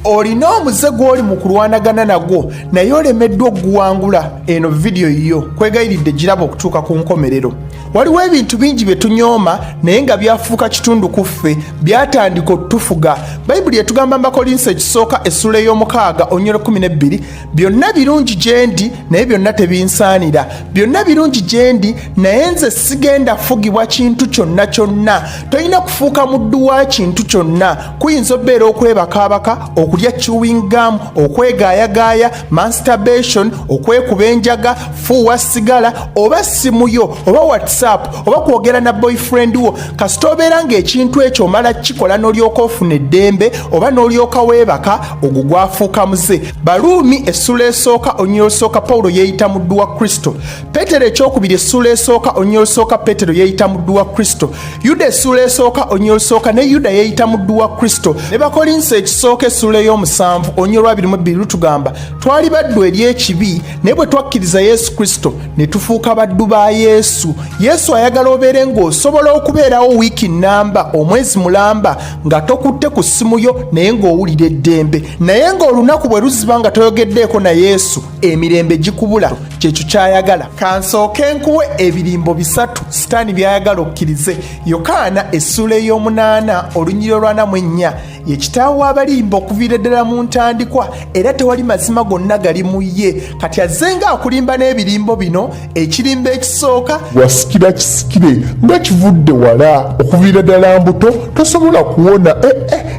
olina omuze gw'oli mu kulwanagana nagwo naye olemeddwa okuguwangula. Eno vidiyo yiyo kwegayiridde giraba okutuuka ku nkomerero. Waliwo ebintu bingi bye tunyooma naye nga byafuuka kitundu ku ffe, byatandika otufuga. Bayibuli etugamba Bakolinso ekisooka essula ey'omukaaga onnyolo 12, byonna birungi gye ndi naye byonna tebinsaanira. Byonna birungi gye ndi naye nze sigenda fugibwa kintu kyonna kyonna. Tolina kufuuka muddu wa kintu kyonna. Kuyinza obbeera okwebakaabaka, okulya chewing gum, okwegaayagaaya, masturbation, okwekuba enjaga, fuuwa sigala, oba simu yo, oba WhatsApp, oba kwogera na boyfriend wo. Kasita obeera ng'ekintu ekyo omala kikola n'olyoka ofuna eddembe oba n'olyoka weebaka, ogwo gwafuuka muze. Baluumi essula esooka onnyolo sooka Pawulo yeeyita muddu wa Kristo. Peetero ekyokubiri essula esooka onnyolo sooka Peetero yeeyita muddu wa Kristo. Yuda essula esooka onnyolo sooka ne Yuda yeeyita muddu wa Kristo. Ne Bakolinso ekisooka essula ey'omusanvu onnyolo 22 lutugamba twali baddu eri ekibi naye bwe twakkiriza Yesu Kristo ne tufuuka baddu ba Yesu. Yesu ayagala obeere ng'osobola okubeerawo wiiki nnamba, omwezi mulamba nga tokutte ku ssimu yo naye ng'owulira eddembe, naye ng'olunaku bwe luziba nga toyogeddeeko na Yesu emirembe gikubula. Kyekyo kyayagala. Kansooke nkuwe ebirimbo bisatu Sitaani byayagala okkirize. Yokaana essula ey'omunaana olunnyiriro lwa 4 ye kitaawe w'abalimba okuviira ddala mu ntandikwa, era tewali mazima gonna gali mu ye. Kati azze ng'akulimba n'ebirimbo bino. Ekirimbo ekisooka wasikira kisikire nga kivudde wala okuviira ddala mbuto tosobola kuwona.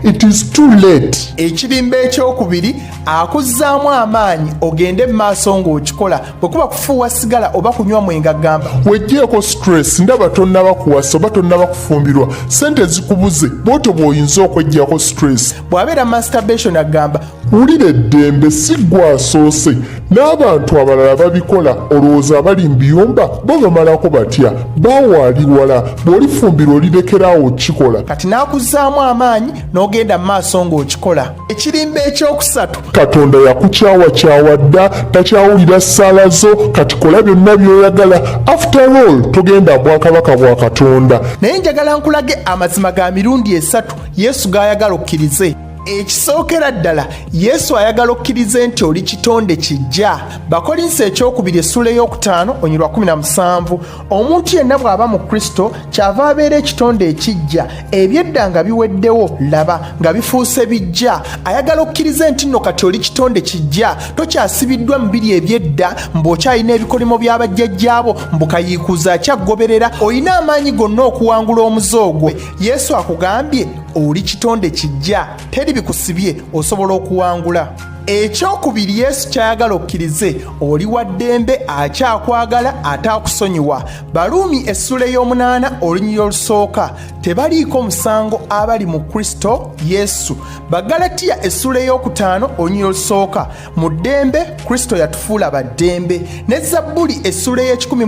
It is too late. Ekirimbo ekyokubiri akuzzaamu amaanyi ogende mu maaso ng'okikola. Bwe kuba kufuuwa sigala oba kunywa mwenga gamba weggyeko stress, ndaba tonnaba kuwasa oba tonnaba kufumbirwa, sente zikubuze bw'otyo bw'oyinza okweggyako stress. Bw'abeera masturbation agamba wulira eddembe si gwe asoose, n'abantu abalala babikola, olowooza abali mu biyumba bo bamalako batya, bawaali wala, bw'olifumbirwa olirekeraawo okikola. Kati n'akuzzaamu amaanyi n'ogenda mu maaso ng'okikola. Ekirimbo ekyokusatu Katonda yakukyawakyawa dda, takyawulira ssaala zo, kati kola byonna by'oyagala. After all togenda bwakabaka bwa Katonda. Naye njagala nkulage amazima ga mirundi 3 Yesu g'ayagala okkirize. Ekisookera ddala Yesu ayagala okkirize nti oli kitonde kijja. Bakolinso ekyokubiri essula ey'okutaano onnyirwa 17 omuntu yenna bw'aba mu Kristo kyava abeera ekitonde ekijja. Ebyedda nga biweddewo, laba nga bifuuse bijja. Ayagala okkirize nti nno kati oli kitonde kijja, tokyasibiddwa mu biri ebyedda, mbw'okyalina ebikolimo by'abajjajjaabo, mbukayiikuuza akyagoberera. Olina amaanyi gonna okuwangula omuze ogwo. Yesu akugambye oli kitonde kijja, teri bikusibye, osobola okuwangula. Ekyokubiri Yesu kyayagala okkirize, oli wa ddembe, akyakwagala, ataakusonyiwa. Baluumi essula ey'omunaana olunnyiriro olusooka tebaliiko musango abali mu Kristo Yesu. Bagalatiya essula ey'okutaano olunnyiriro olusooka mu ddembe Kristo yatufuula baddembe. Ne Zabbuli essula ey'ekikumi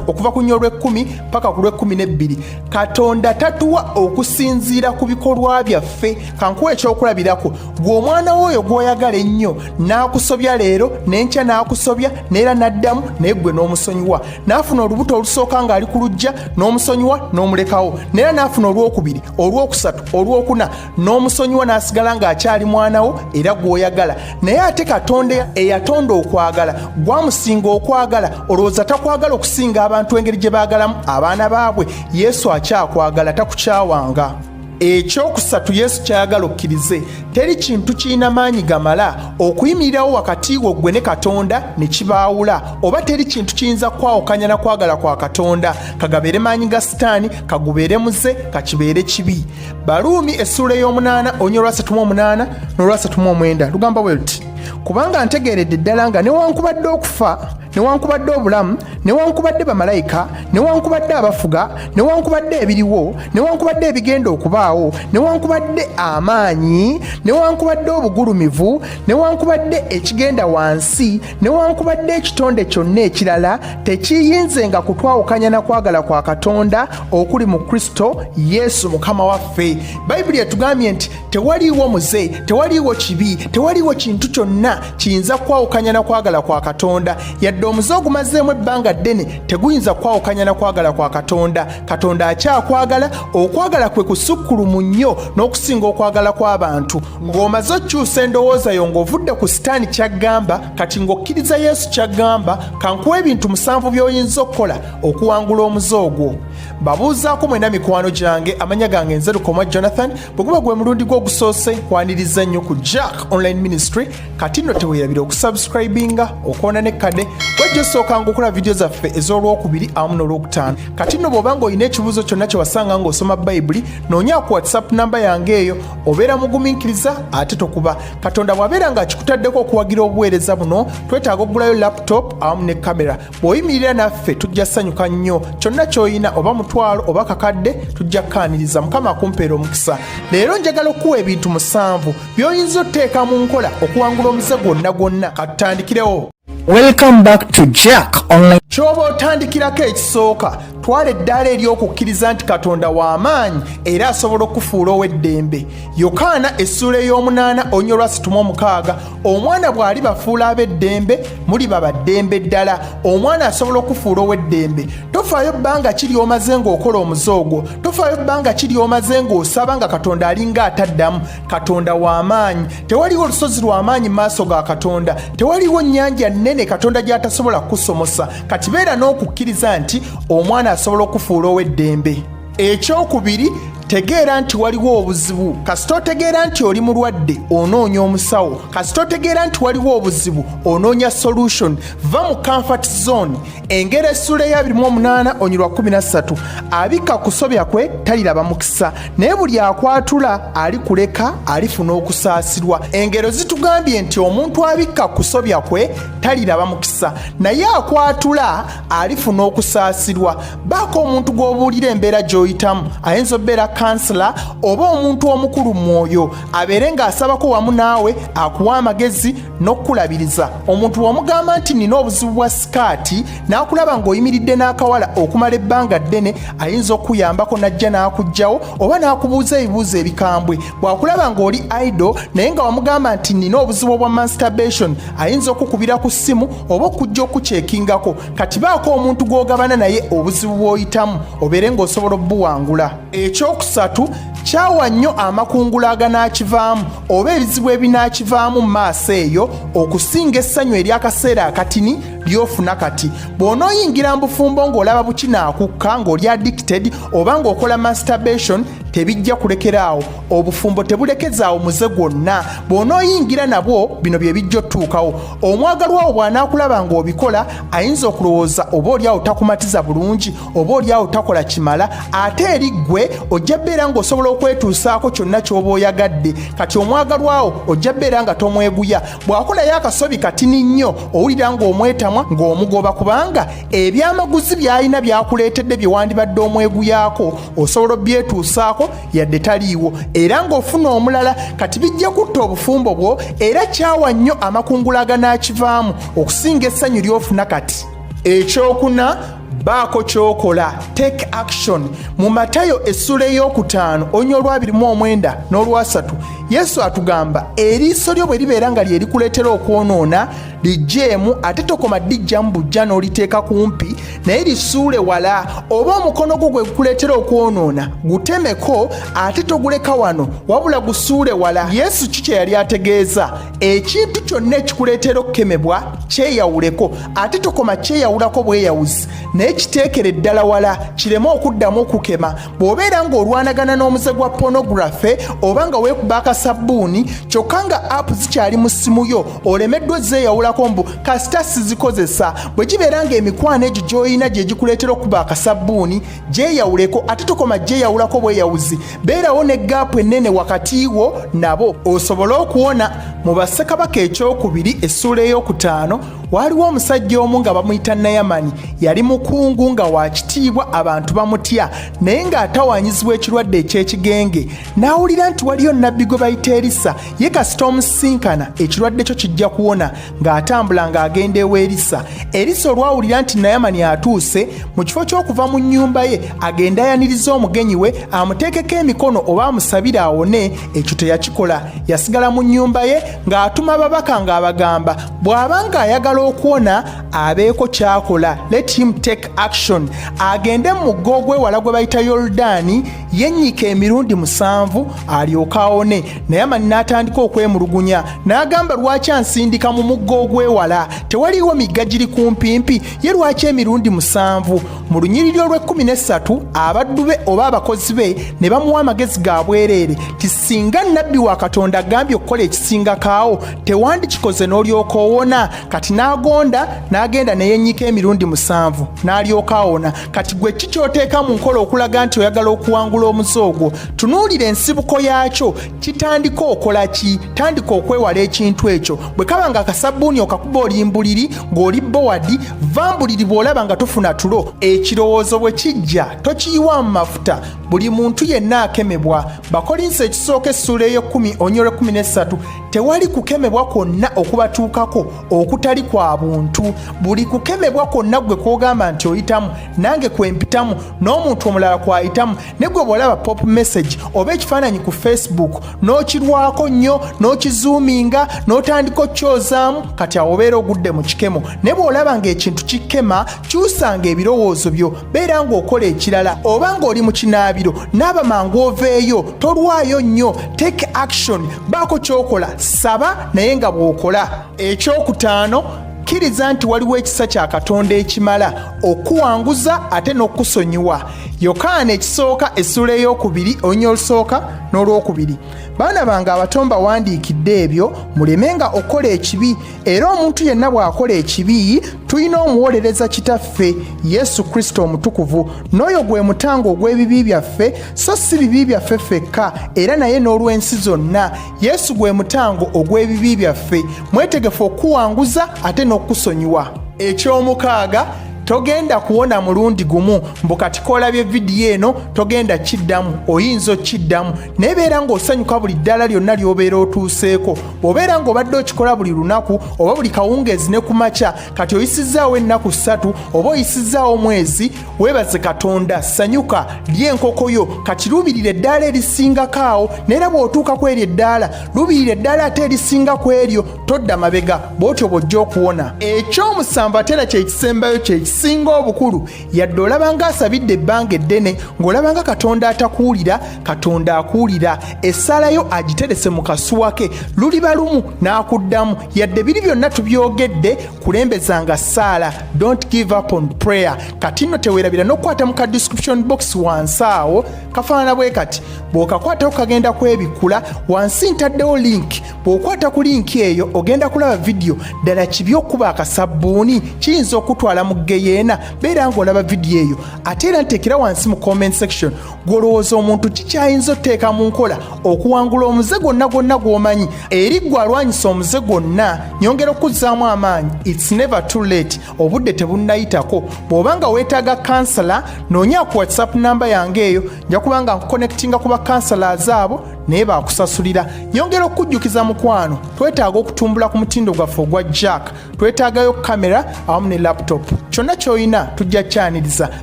okuva ku nnyiriro lw'ekkumi paka ku lw'ekkumi Katonda tatuwa okusinziira ku bikolwa byaffe. Kankuwa ekyokulabirako, gwe omwana w'oyo gw'oyagala ennyo n'akusobya leero n'enkya n'akusobya neera n'addamu naye gwe n'omusonyiwa. N'afuna olubuto olusooka ng'ali ku luggya n'omusonyiwa n'omulekawo, neera n'afuna olwokubiri, olwokusatu, olwokuna n'omusonyiwa n'asigala ng'akyali mwanawo era gw'oyagala. Naye ate Katonda eyatonda okwagala gwamusinga okwagala. Olowooza takwagala okusinga abantu engeri gye baagalamu abaana baabwe? Yesu akyakwagala, takukyawanga. Ekyokusatu Yesu kyayagala okkirize, teri kintu kirina maanyi gamala okuyimirirawo wakati wo gwe ne Katonda ne kibaawula, oba teri kintu kiyinza kwawukanya na kwagala kwa Katonda. Kagabeere maanyi ga Sitaani, kagubeere muze, kakibeere kibi. Baluumi essula ey'omunaana onnyiriro 38 n'olwa 39 lugamba bwe luti kubanga ntegeeredde ddala nga newankubadde okufa, newankubadde obulamu, newankubadde bamalayika, newankubadde abafuga, newankubadde ebiriwo, newankubadde ebigenda okubaawo, newankubadde amaanyi, newankubadde obugulumivu, newankubadde ekigenda wansi, newankubadde ekitonde kyonna ekirala, tekiyinzenga kutwawukanya na kwagala kwa Katonda okuli mu Kristo Yesu Mukama waffe. Bayibuli etugambye nti tewaliiwo muze, tewaliiwo kibi, tewaliiwo kintu kyonna kiyinza kwawukanya na kwagala kwa Katonda. Yadde omuze ogumazeemu ebbanga ddene teguyinza kwawukanya na kwagala kwa Katonda. Katonda akyakwagala, okwagala kwe kusukkulumu nnyo n'okusinga okwagala kw'abantu. Ng'omaze okyusa endowooza yo ng'ovudde ku Sitaani ky'aggamba kati ng'okkiriza Yesu ky'aggamba, kankuwa ebintu 7 by'oyinza okukola okuwangula omuze ogwo. Babuuzaako mwena mikwano gyange, amanya gange nze Lukomwa Jonathan, bwe guba gwe mulundi gwo ogusoose kwaniriza nnyo ku Jack Online Ministry. Kati nno teweerabira okusubscribinga, okwona ne kade wajja osookanga okola vidiyo zaffe ez'olwokubiri awamu n'olwokutaano. Kati nno bw'oba ng'olina ekibuuzo kyonna kye wasanga ng'osoma Bayibuli, noonya ku WhatsApp namba yange eyo, obeera mugumiikiriza ate tokuba. Katonda bw'abeera ng'akikutaddeko okuwagira obuweereza buno, twetaaga okugulayo laptop awamu ne kamera. Bw'oyimirira naffe tujja ssanyuka nnyo. Kyonna ky'oyina oba mutwalo oba kakadde tujja kkaaniriza. Mukama akumpeera omukisa. Leero njagala okuwa ebintu 7 by'oyinza otteeka mu nkola okuwangula omuze gwonna. Katutandikirewo. Welcome back to Jack Online. Ky'oba otandikirako ekisooka, twala eddaala ery'okukkiriza nti Katonda w'amaanyi era asobola okufuula ow'eddembe. Yokaana essuula ey'omunaana onnyo lwa 36, omwana bw'ali bafuula ab'eddembe muliba baddembe ddala. Omwana asobola okufuula ow'eddembe. Tofaayo bbanga kiri omaze ng'okola omuze ogwo, tofaayo bbanga kiri omaze ng'osaba nga Katonda alinga ataddamu. Katonda w'amaanyi. Tewaliwo olusozi lw'amaanyi mu maaso ga Katonda, tewaliwo nnyanja nnene Katonda gy'atasobola kusomosa. Kati beera n'okukkiriza nti omwana asobola okufuula ow'eddembe. Ekyokubiri, tegeera nti waliwo obuzibu. Kasita otegeera nti oli mulwadde, onoonya omusawo. Kasita otegeera nti waliwo obuzibu, onoonya solution. Va mu comfort zone. Engero essuula ya 28 onyirwa 13. Abikka kusobya kwe taliraba mukisa, naye buli akwatula alikuleka alifuna okusaasirwa. Engero zitugambye nti omuntu abikka kusobya kwe taliraba mukisa, naye akwatula alifuna okusaasirwa. Baako omuntu gw'obuulira embeera gy'oyitamu, ayinza obbeera kansala oba omuntu omukulu mwoyo, abeere ng'asabako wamu naawe akuwa amagezi n'okukulabiriza. Omuntu bw'omugamba nti nina obuzibu bwa sikaati n'akulaba ng'oyimiridde n'akawala okumala ebbanga ddene, ayinza okuyambako n'ajja n'akuggyawo oba n'akubuuza ebibuuzo ebikambwe. Bw'akulaba ng'oli idle naye nga wamugamba nti nina obuzibu bwa masturbation, ayinza okukubira ku ssimu oba okujja okukyekingako. Kati baako omuntu gw'ogabana naye obuzibu bw'oyitamu obeere ng'osobola obbuwangula. Ekyokusatu, kyawa nnyo amakungula aganaakivaamu oba ebizibu ebinaakivaamu mu maaso eyo okusinga essanyu ery'akaseera akatini ly'ofuna kati. Bw'onooyingira mu bufumbo ng'olaba bukinaakukka ng'oli addicted oba ng'okola masturbation, tebijja kulekeraawo. Obufumbo tebulekezaawo muze gwonna. Bw'onooyingira nabwo bino bye bijja otuukawo. Omwagalwawo bw'anaakulaba ng'obikola ayinza okulowooza oba oli awo takumatiza bulungi oba oli awo takola kimala, ate eri ggwe ojja bbeera ng'osobola okwetuusaako kyonna ky'oba oyagadde. Kati omwagalwawo ojja bbeera nga tomweguya. Bw'akolayo akasobi katini nnyo owulira ng'omwetamwa ng'omugoba, kubanga ebyamaguzi by'alina byakuleetedde bye wandibadde omweguyaako osobola obyetuusaako yadde taliiwo, era ng'ofuna omulala. Kati bijja kutta obufumbo bwo, era kyawa nnyo amakungula aganaakivaamu okusinga essanyu ly'ofuna kati. Ekyokuna, baako ky'okola, take action. Mu Matayo essuula ey'okutaano onnyo olwa 29 n'olwa 3, Yesu atugamba eriiso lyo bwe libeera nga lye likuleetera okwonoona, lijjeemu ate tokoma ddijjamu bujja n'oliteeka kumpi, naye lisuule wala. Oba omukono gwo gwe gukuleetera okwonoona, gutemeko ate toguleka wano, wabula gusuule wala. Yesu ki kye yali ategeeza? Ekintu kyonna ekikuleetera okukemebwa kyeyawuleko, ate tokoma kyeyawulako bweyawuzi, naye kiteekere ddala wala kireme okuddamu okukema. Bw'obeera ng'olwanagana n'omuze gwa pornography oba nga weekuba akasabbuuni kyokka nga app zikyali mu ssimu yo, olemeddwa zeeyawulako mbu kasita sizikozesa. Bwe kibeera ng'emikwano egyo gy'olina gye gikuleetera okuba akasabbuuni, gyeyawuleko ate tokoma gyeyawulako bweyawuzi. Beerawo ne gaapu ennene wakati wo nabo osobole okuwona. Mu Bassekabaka ekyokubiri essuula ey'okutaano waaliwo omusajja omu nga bamuyita Nayamani. Yali mukungu nga wa kitiibwa, abantu bamutya, naye ng'atawaanyizibwa ekirwadde eky'ekigenge. N'awulira nti waliyo nnabbi gwe bayita Erisa, ye kasita omusinkana ekirwadde kyo kijja kuwona, ng'atambula ng'agenda ewa Erisa. Erisa olwawulira nti Nayamani atuuse, mu kifo ky'okuva mu nnyumba ye agenda ayaniriza omugenyi we amuteekeko emikono oba amusabire awone, ekyo teyakikola. Yasigala mu nnyumba ye ng'atuma ababaka ng'abagamba bw'aba ng'ayagala okuwona abeeko kyakola. Let him take action. Agende mu mugga ogwewala gwe bayita Yoludaani yennyika emirundi 7 alyoke awone. Naye Amani n'atandika okwemulugunya n'agamba lwaki ansindika mu mugga ogwewala, tewaliiwo migga giri kumpimpi, ye lwaki emirundi 7? Mu lunyiriri olw'13 abaddu be oba abakozi be ne bamuwa amagezi ga bwereere ti singa nnabbi wa Katonda agambye okukola ekisingakaawo tewandikikoze n'olyoka owona. Kati n'agonda n'agenda ne yennyika emirundi 7 n'alyoka awona. Kati gwe kikyoteeka mu nkola okulaga nti oyagala okuwangula omuze ogwo? Tunuulira ensibuko yaakyo, kitandika okola ki? Tandika okwewala ekintu ekyo. Bwe kaba nga akasabbuuni okakuba olimbuliri ng'oli bowadi, vambuliri bw'olaba nga tofuna tulo. Ekirowoozo bwe kijja tokiyiwa mu mafuta. Buli muntu yenna akemebwa. Bakolinso ekisooka essuula ey'okumi onyolo 13. Tewali kukemebwa kwonna okubatuukako okutali kwa buntu. Buli kukemebwa kwonna gwe kwogamba nti oyitamu, nange kwempitamu, n'omuntu omulala kwayitamu. Ne gwe bw'olaba pop message oba ekifaananyi ku Facebook n'okirwako nnyo n'okizuuminga n'otandika okyozaamu, kati awo obeera ogudde mu kikemo. Ne bw'olaba ng'ekintu kikema, kyusanga ebirowoozo byo, beera ng'okola ekirala. Oba ng'oli mu kinaabiro, naaba mangu oveeyo, tolwayo nnyo. Take action. Baako ky'okola, saba naye nga bw'okola. Ekyokutaano, kkiriza nti waliwo ekisa kya Katonda ekimala okuwanguza ate n'okusonyiwa. Yokaana ekisooka essuula ey'okubiri olunya olusooka n'olwokubiri. Baana bange abato mbawandiikidde ebyo mulemenga okukola ekibi, era omuntu yenna bw'akola ekibi tulina omuwolereza Kitaffe Yesu Kristo omutukuvu, n'oyo gwe mutango ogw'ebibi byaffe, so si bibi byaffe ffekka era naye n'olw'ensi zonna. Yesu gwe mutango ogw'ebibi byaffe. Mwetegefu okuwanguza ate n'okusonyiwa. Ekyomukaaga, togenda kuwona mulundi gumu, mbu kati koolabye vidiyo eno togenda kiddamu, oyinza okiddamu. Nebeera ng'osanyuka buli ddala lyonna ly'obeera otuuseeko. Bw'obeera ng'obadde okikola buli lunaku oba buli kawungeezi ne ku makya, kati oyisizzaawo ennaku 3 oba oyisizzaawo omwezi, weebaze Katonda, sanyuka, lya enkoko yo, kati lubirira eddaala erisingakaawo. Neera bw'otuuka ku eryo eddaala, lubirira eddaala ate erisinga ku eryo, todda mabega, bw'otyo bw'ojja okuwona. Ekyomusanvu ate era kye kisembayo singa obukulu, yadde olabanga asabidde ebbanga eddene ng'olabanga Katonda atakuwulira, Katonda akuwulira. Essalayo agiterese mu kasuwa ke, luliba lumu n'akuddamu. Yadde biri byonna tubyogedde, kulembezanga ssaala. Don't give up on prayer. Kati nno teweerabira n'okukwata mu ka description box wansi awo kafaanana bwe kati. Bw'okakwatako kagenda kwebikula, wansi ntaddewo link. Bw'okwata ku linki eyo ogenda kulaba vidiyo ddala kibi okuba akasabbuuni, kiyinza okutwala mu yeena. Beera ng'olaba vidiyo eyo ate era nteekera wansi mu comment section gw'olowooza omuntu kikyayinza otteeka mu nkola okuwangula omuze gwonna gw'omanyi. Eri gwe alwanyisa omuze gwonna, nyongera okuzzaamu amaanyi, it's never too late. Obudde tebunnayitako. Bw'oba nga weetaaga kansala, noonya ku WhatsApp namba yange eyo, nja kuba nga nkukonectinga ku bakansalazi abo naye baakusasulira. Nyongera okujjukiza mukwano, twetaaga okutumbula ku mutindo gwaffe ogwa jack, twetaagayo kamera awamu ne laptop. Kyonna ky'olina tujja kyaniriza.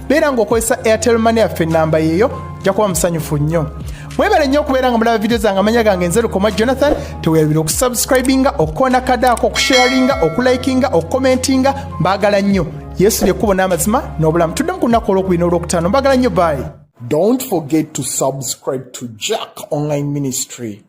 Beera ng'okozesa Airtel Money yaffe ennamba yeeyo, nja kuba musanyufu nnyo. Mwebale nnyo okubeera nga mulaba vidiyo zange. Amanya gange Nzerukoma Jonathan. Teweerabira okusubscribinga, okukoona kadaako, okusharinga, okulikinga, okukomentinga. Mbaagala nnyo. Yesu ly'ekkubo n'amazima n'obulamu. Tuddemu ku lunaku olw'okubiri n'olwokutaano. Mbaagala nnyo, bye. Don't forget to subscribe to Jack Online Ministry.